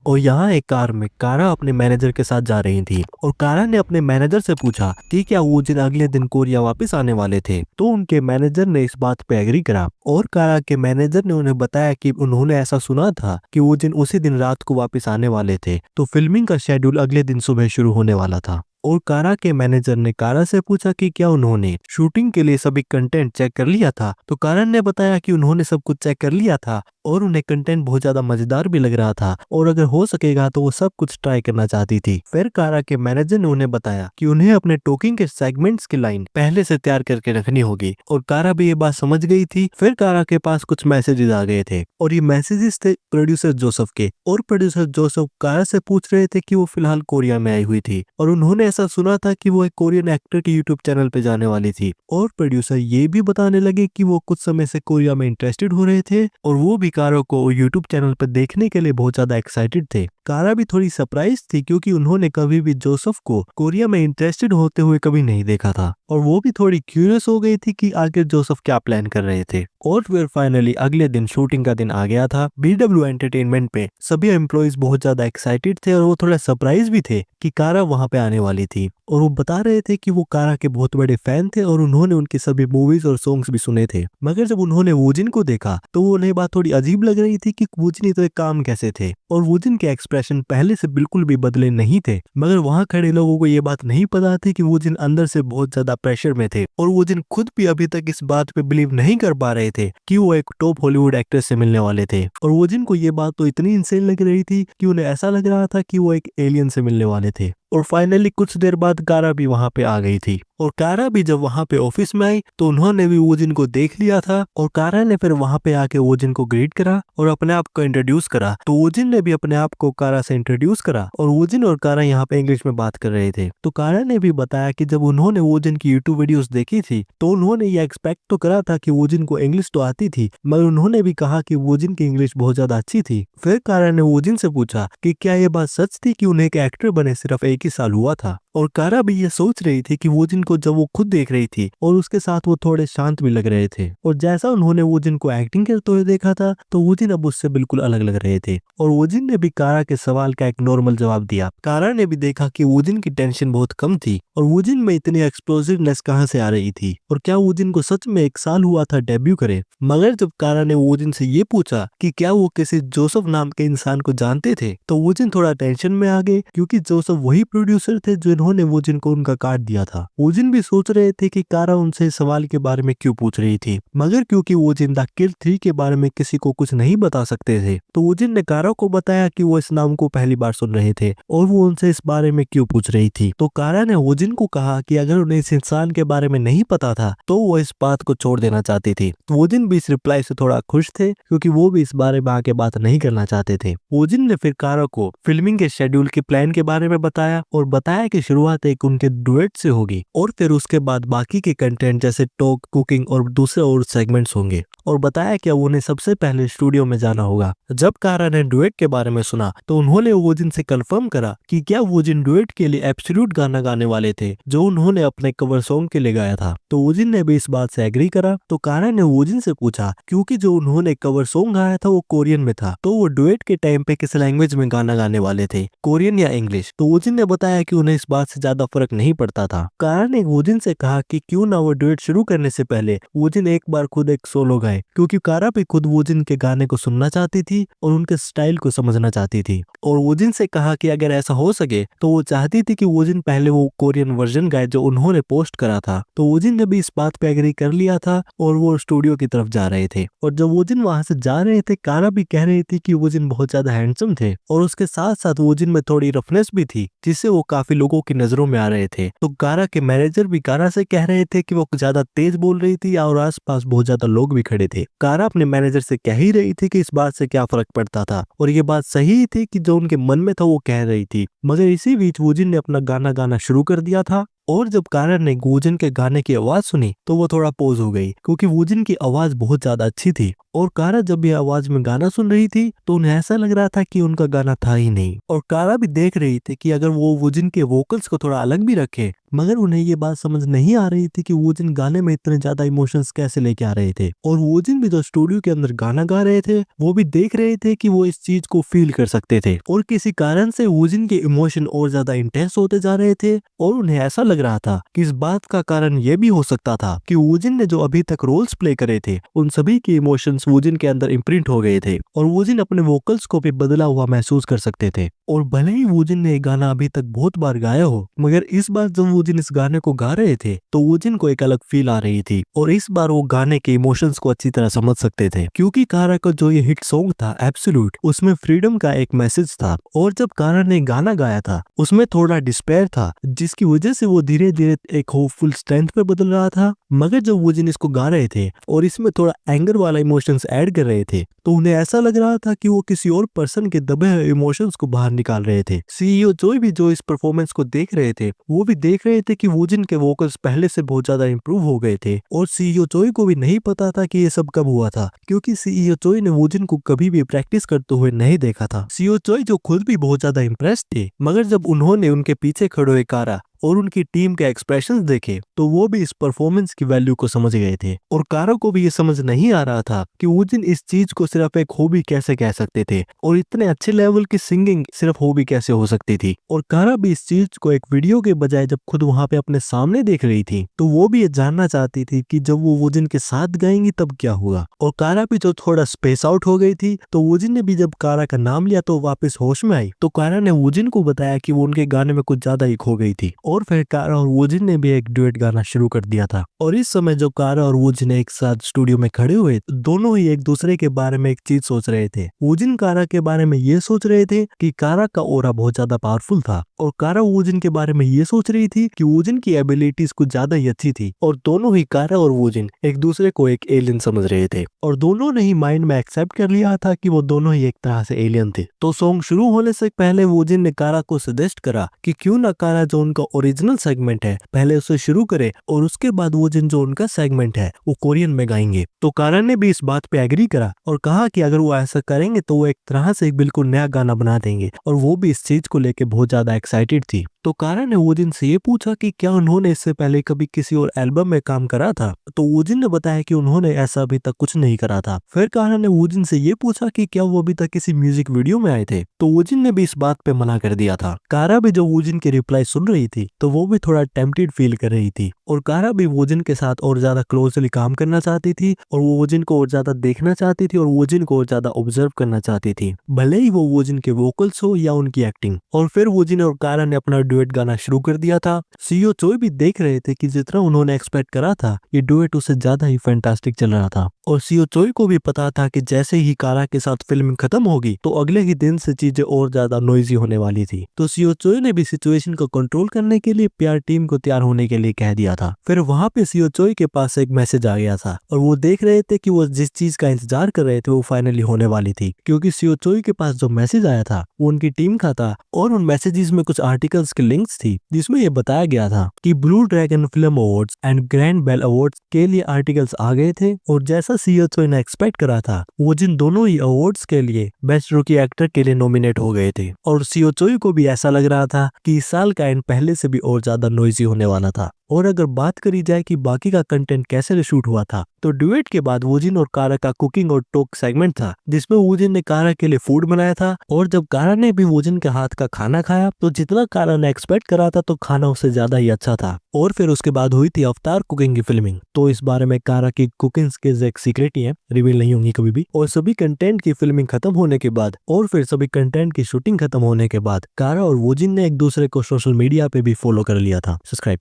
और यहाँ एक कार में कारा अपने मैनेजर के साथ जा रही थी और कारा ने अपने मैनेजर से पूछा कि क्या वो जिन अगले दिन कोरिया वापस आने वाले थे। तो उनके मैनेजर ने इस बात पे एग्री करा और कारा के मैनेजर ने उन्हें बताया कि उन्होंने ऐसा सुना था कि वो जिन उसी दिन रात को वापस आने वाले थे, तो फिल्मिंग का शेड्यूल अगले दिन सुबह शुरू होने वाला था। और कारा के मैनेजर ने कारा से पूछा कि क्या उन्होंने शूटिंग के लिए सभी कंटेंट चेक कर लिया था। तो कारा ने बताया कि उन्होंने सब कुछ चेक कर लिया था और उन्हें कंटेंट बहुत ज्यादा मजेदार भी लग रहा था और अगर हो सकेगा तो वो सब कुछ ट्राई करना चाहती थी। फिर कारा के मैनेजर ने उन्हें बताया कि उन्हें अपने टॉकिंग के सेगमेंट्स की लाइन पहले से तैयार करके रखनी होगी और कारा भी ये बात समझ गई थी। फिर कारा के पास कुछ मैसेजेस आ गए थे और ये मैसेजेस थे प्रोड्यूसर जोसेफ के और प्रोड्यूसर जोसेफ कारा से पूछ रहे थे कि वो फिलहाल कोरिया में आई हुई थी और उन्होंने ऐसा सुना था कि वो एक कोरियन एक्टर के यूट्यूब चैनल पे जाने वाली थी। और प्रोड्यूसर ये भी बताने लगे कि वो कुछ समय से कोरिया में इंटरेस्टेड हो रहे थे और वो भी कारा को यूट्यूब चैनल पर देखने के लिए बहुत ज्यादा एक्साइटेड थे। कारा भी थोड़ी सरप्राइज थी क्योंकि उन्होंने कभी भी जोसेफ को कोरिया में इंटरेस्टेड होते हुए कभी नहीं देखा था और वो भी थोड़ी क्यूरियस हो गई थी कि आखिर जोसेफ क्या प्लान कर रहे थे। और फिर फाइनली अगले दिन शूटिंग का दिन आ गया था। BW एंटरटेनमेंट पे सभी एम्प्लॉइज बहुत ज्यादा एक्साइटेड थे और वो थोड़ा सरप्राइज भी थे कि कारा वहां पे आने वाली थी और वो बता रहे थे कि वो कारा के बहुत बड़े फैन थे और उन्होंने उनकी सभी मूवीज और सॉन्ग्स भी सुने थे। मगर जब उन्होंने वोजिन को देखा तो वो उन्हें बात थोड़ी अजीब लग रही थी कि वोजिन तो एक काम कैसे थे और वोजिन के एक्सप्रेशन पहले से बिल्कुल भी बदले नहीं थे। मगर वहां खड़े लोगों को ये बात नहीं पता थी कि वोजिन अंदर से बहुत ज्यादा प्रेशर में थे और वोजिन खुद भी अभी तक इस बात पे बिलीव नहीं कर पा रहे थे कि वो एक टॉप हॉलीवुड एक्टर से मिलने वाले थे। और वोजिन को ये बात तो इतनी इंसेन लग रही थी कि उन्हें ऐसा लग रहा था कि वो एक एलियन से मिलने वाले थे। और फाइनली कुछ देर बाद कारा भी वहां पे आ गई थी और कारा भी जब वहां पे ऑफिस में आई तो उन्होंने भी वोजिन को देख लिया था और कारा ने फिर वहां पे आके वोजिन को ग्रीट करा और अपने आप को इंट्रोड्यूस करा। तो वोजिन ने भी अपने आप को कारा से इंट्रोड्यूस करा और वोजिन और कारा यहाँ पे इंग्लिश में बात कर रहे थे। तो कारा ने भी बताया कि जब उन्होंने वोजिन की यूट्यूब वीडियोस देखी थी तो उन्होंने ये एक्सपेक्ट तो करा था कि वोजिन को इंग्लिश तो आती थी, मगर उन्होंने भी कहा कि वोजिन की इंग्लिश बहुत ज्यादा अच्छी थी। फिर कारा ने वोजिन से पूछा कि क्या ये बात सच थी कि उन्हें एक एक्टर बने सिर्फ 1 ही साल हुआ था। और कारा भी ये सोच रही थी कि वोजिन को जब वो खुद देख रही थी और उसके साथ वो थोड़े शांत भी लग रहे थे और जैसा उन्होंने वोजिन को एक्टिंग करते हुए देखा था तो वोजिन अब उससे बिल्कुल अलग लग रहे थे। और वोजिन ने भी कारा के सवाल का एक नॉर्मल जवाब दिया। कारा ने भी देखा कि वोजिन की टेंशन बहुत कम थी और वोजिन में इतनी एक्सप्लोसिवनेस कहां से आ रही थी और क्या वोजिन को सच में 1 साल हुआ था डेब्यू करे। मगर जब कारा ने वोजिन से ये पूछा कि क्या वो किसी जोसेफ नाम के इंसान को जानते थे तो वोजिन थोड़ा टेंशन में आ गए क्योंकि जोसेफ वही प्रोड्यूसर थे जो इन्होंने वोजिन को उनका कार्ड दिया था। वोजिन भी सोच रहे थे कि कारा उनसे इस सवाल के बारे में क्यों पूछ रही थी, मगर क्योंकि वोजिन द किल 3 के बारे में किसी को कुछ नहीं बता सकते थे तो वोजिन ने कारा को बताया कि वो इस नाम को पहली बार सुन रहे थे और वो उनसे इस बारे में क्यों पूछ रही थी। तो कारा ने वोजिन को कहा कि अगर उन्हें इस इंसान के बारे में नहीं पता था तो वो इस बात को छोड़ देना चाहती थी। तो वोजिन भी इस रिप्लाई से थोड़ा खुश थे क्योंकि वो भी इस बारे में आके बात नहीं करना चाहते थे। वोजिन ने फिर कारा को फिल्मिंग के शेड्यूल के प्लान के बारे में बताया और बताया कि शुरुआत एक उनके डुएट से होगी और फिर उसके बाद बाकी के कंटेंट जैसे टॉक, कुकिंग और दूसरे और सेगमेंट्स होंगे और बताया कि उन्हें सबसे पहले स्टूडियो में जाना होगा। जब कारा ने डुएट के बारे में सुना तो उन्होंने वोजिन से कंफर्म करा कि क्या वोजिन डुएट के लिए एब्सोल्यूट गाना गाने वाले थे जो उन्होंने अपने कवर सॉन्ग के लिए गाया था। तो वोजिन ने भी इस बात से एग्री करा। तो कारा ने वोजिन से पूछा क्योंकि जो उन्होंने कवर सॉन्ग गाया था वो कोरियन में था तो वो डुएट के टाइम पे किस लैंग्वेज में गाना गाने वाले थे, कोरियन या इंग्लिश। तो वोजिन ने बताया कि उन्हें इस बात से ज्यादा फर्क नहीं पड़ता था। कारा ने वोजिन से कहा कि क्यों ना वो डुएट शुरू करने से पहले वोजिन एक बार खुद एक सोलो गाए क्योंकि कारा भी खुद वोजिन के गाने को सुनना चाहती थी और उनके स्टाइल को समझना चाहती थी। और वोजिन से कहा कि अगर ऐसा हो सके तो वो चाहती थी कि वोजिन पहले वो कोरियन वर्जन गाए जो उन्होंने पोस्ट करा था। तो वोजिन ने भी इस बात पे एग्री कर लिया था और वो स्टूडियो की तरफ जा रहे थे। और जब वोजिन वहां से जा रहे थे कारा भी कह रही थी कि वोजिन बहुत ज्यादा हैंडसम थे और उसके साथ साथ वोजिन में थोड़ी रफनेस भी थी जिससे वो काफी लोगों की नजरों में आ रहे थे। तो कारा के मैनेजर भी कारा से कह रहे थे कि वो ज्यादा तेज बोल रही थी और आसपास बहुत ज्यादा लोग भी खड़े थे। कारा अपने मैनेजर से कह ही रही थी कि इस बात से क्या फर्क पड़ता था और ये बात सही थी कि जो उनके मन में था वो कह रही थी। मगर इसी बीच वोजिन ने अपना गाना गाना शुरू कर दिया था और जब कारा ने वूजिन के गाने की आवाज सुनी तो वो थोड़ा पोज हो गई क्योंकि वूजिन की आवाज बहुत ज्यादा अच्छी थी। और कारा जब ये आवाज में गाना सुन रही थी तो उन्हें ऐसा लग रहा था कि उनका गाना था ही नहीं। और कारा भी देख रही थी कि अगर वो वूजिन के वोकल्स को थोड़ा अलग भी रखे, मगर उन्हें ये बात समझ नहीं आ रही थी कि वूजिन गाने में इतने ज्यादा इमोशंस कैसे लेके आ रहे थे। और वूजिन भी जो स्टूडियो के अंदर गाना गा रहे थे वो भी देख रहे थे कि वो इस चीज को फील कर सकते थे। और किसी कारण से वूजिन के इमोशन और ज्यादा इंटेंस होते जा रहे थे और उन्हें ऐसा लग रहा था कि इस बात का कारण ये भी हो सकता था कि वूजिन ने जो अभी तक रोल्स प्ले करे थे उन सभी के इमोशंस वूजिन के अंदर इम्प्रिंट हो गए थे और वूजिन अपने वोकल्स को भी बदला हुआ महसूस कर सकते थे। और भले ही वूजिन ने ये गाना अभी तक बहुत बार गाया हो, मगर इस बार जब वूजिन इस गाने को गा रहे थे तो वूजिन को एक अलग फील आ रही थी और इस बार वो गाने के इमोशंस को अच्छी तरह समझ सकते थे क्योंकि कारा का जो ये हिट सॉन्ग था एब्सोल्यूट, उसमें फ्रीडम का एक मैसेज था। और जब कारा ने गाना गाया था उसमें थोड़ा डिस्पेयर था जिसकी वजह से वो धीरे धीरे एक होपफुल स्ट्रेंथ पे बदल रहा था। मगर जब वूजिन इसको गा रहे थे और इसमें थोड़ा एंगर वाला इमोशंस ऐड कर रहे थे तो उन्हें ऐसा लग रहा था कि वो किसी और पर्सन के दबे हुए इमोशंस को बाहर निकाल रहे थे। सीईओ जोई भी जो इस परफॉर्मेंस को देख रहे थे वो भी देख रहे थे कि वूजिन के वोकल्स पहले से बहुत ज्यादा इंप्रूव हो गए थे। और सीईओ जोई को भी नहीं पता था कि ये सब कब हुआ था क्योंकि सीईओ जोई ने वूजिन को कभी भी प्रैक्टिस करते हुए नहीं देखा था। सीईओ जोई जो खुद भी बहुत ज्यादा इम्प्रेस थे, मगर जब उन्होंने उनके पीछे खड़े हुए कारा और उनकी टीम के एक्सप्रेशंस देखे तो वो भी इस परफॉर्मेंस की वैल्यू को समझ गए थे। और कारा को भी ये समझ नहीं आ रहा था कि वूजिन इस चीज को सिर्फ एक हॉबी कैसे कह सकते थे और इतने अच्छे लेवल की सिंगिंग सिर्फ हॉबी कैसे हो सकती थी। और कारा भी इस चीज को एक वीडियो के बजाय जब खुद वहां पे अपने सामने देख रही थी तो वो भी ये जानना चाहती थी कि जब वो वूजिन के साथ गाएंगी तब क्या होगा। और कारा भी जो थोड़ा स्पेस आउट हो गई थी तो वूजिन ने भी जब कारा का नाम लिया तो वापस होश में आई तो कारा ने वूजिन को बताया कि वो उनके गाने में कुछ ज्यादा ही खो गई थी। और फिर कारा और वूजिन ने भी एक डुएट गाना शुरू कर दिया था। और इस समय जब कारा और वूजिन एक साथ स्टूडियो में खड़े हुए दोनों ही एक दूसरे के बारे में एक चीज सोच रहे थे। वूजिन कारा के बारे में ये सोच रहे थे कि कारा का ऑरा बहुत ज्यादा पावरफुल था और कारा वूजिन के बारे में ये सोच रही थी कि वूजिन की एबिलिटीज कुछ ज्यादा ही अच्छी थी। और दोनों ही कारा और वूजिन एक दूसरे को एक एलियन समझ रहे थे और दोनों ने ही माइंड में एक्सेप्ट कर लिया था कि वो दोनों ही एक तरह से एलियन थे। तो सॉन्ग शुरू होने से पहले वूजिन ने कारा को सजेस्ट करा कि क्यों ना कारा जो उनका ओरिजिनल सेगमेंट है पहले उसे शुरू करे और उसके बाद वूजिन जो उनका सेगमेंट है वो कोरियन में गाएंगे। तो कारा ने भी इस बात पे एग्री करा और कहा कि अगर वो ऐसा करेंगे तो वो एक तरह से एक बिल्कुल नया गाना बना देंगे और वो भी इस चीज को लेके बहुत ज्यादा एक्साइटेड थी। तो कारा ने वूजिन से ये पूछा कि क्या उन्होंने इससे पहले कभी किसी और एल्बम में काम करा था। तो वूजिन ने बताया कि उन्होंने ऐसा अभी तक कुछ नहीं करा था। फिर कारा ने वूजिन से ये पूछा कि क्या वो अभी तक किसी म्यूजिक वीडियो में आए थे। तो वूजिन ने भी इस बात पे मना कर दिया था। कारा भी जो वूजिन की रिप्लाई सुन रही थी तो वो भी थोड़ा टेम्प्टेड फील कर रही थी और कारा भी वूजिन के साथ और ज्यादा क्लोजली काम करना चाहती थी और वो वूजिन को और ज्यादा देखना चाहती थी और वूजिन को और ज्यादा ऑब्जर्व करना चाहती थी, भले ही वो वूजिन के वोकल्स हो या उनकी एक्टिंग। और फिर वूजिन और कारा ने अपना डुएट गाना शुरू कर दिया था। सीईओ चोई भी देख रहे थे कि जितना उन्होंने एक्सपेक्ट करा था ये डुएट उससे ज्यादा ही फैंटास्टिक चल रहा था। और सीईओ चोई को भी पता था कि जैसे ही कारा के साथ फिल्म खत्म होगी तो अगले ही दिन से चीजें और ज्यादा नॉइजी होने वाली थी। तो सीईओ चोई ने भी सिचुएशन को कंट्रोल करने के लिए पीआर टीम को तैयार होने के लिए कह दिया था। फिर वहां पे सीईओ चोई के पास एक मैसेज आ गया था और वो देख रहे थे कि वो जिस चीज का इंतजार कर रहे थे वो फाइनली होने वाली थी, क्योंकि सीईओ चोई के पास जो मैसेज आया था वो उनकी टीम का था और उन मैसेजेस में कुछ आर्टिकल्स की लिंक्स थी जिसमें ये बताया गया था कि Blue Dragon Film Awards and Grand Bell Awards के लिए आर्टिकल्स आ गए थे। और जैसा सीईओ चोई ने एक्सपेक्ट करा था वो जिन दोनों ही अवार्ड्स के लिए बेस्ट रूकी एक्टर के लिए नॉमिनेट हो गए थे। और सीईओ चोई को भी ऐसा लग रहा था कि इस साल का एंड पहले से भी और ज्यादा नॉइजी होने वाला था। और अगर बात करी जाए कि बाकी का कंटेंट कैसे शूट हुआ था तो डुएट के बाद वूजिन और कारा का कुकिंग और टॉक सेगमेंट था जिसमें वूजिन ने कारा के लिए फूड बनाया था और जब कारा ने भी वूजिन के हाथ का खाना खाया तो जितना कारा ने एक्सपेक्ट करा था तो खाना उससे ज्यादा ही अच्छा था। और फिर उसके बाद हुई थी अवतार कुकिंग की फिल्मिंग। तो इस बारे में कारा की कुकिंग स्किल्स एक सीक्रेट ही है, रिवील नहीं होंगी कभी भी। और सभी कंटेंट की फिल्मिंग खत्म होने के बाद और फिर सभी कंटेंट की शूटिंग खत्म होने के बाद कारा और वूजिन ने एक दूसरे को सोशल मीडिया पे भी फॉलो कर लिया था। सब्सक्राइब।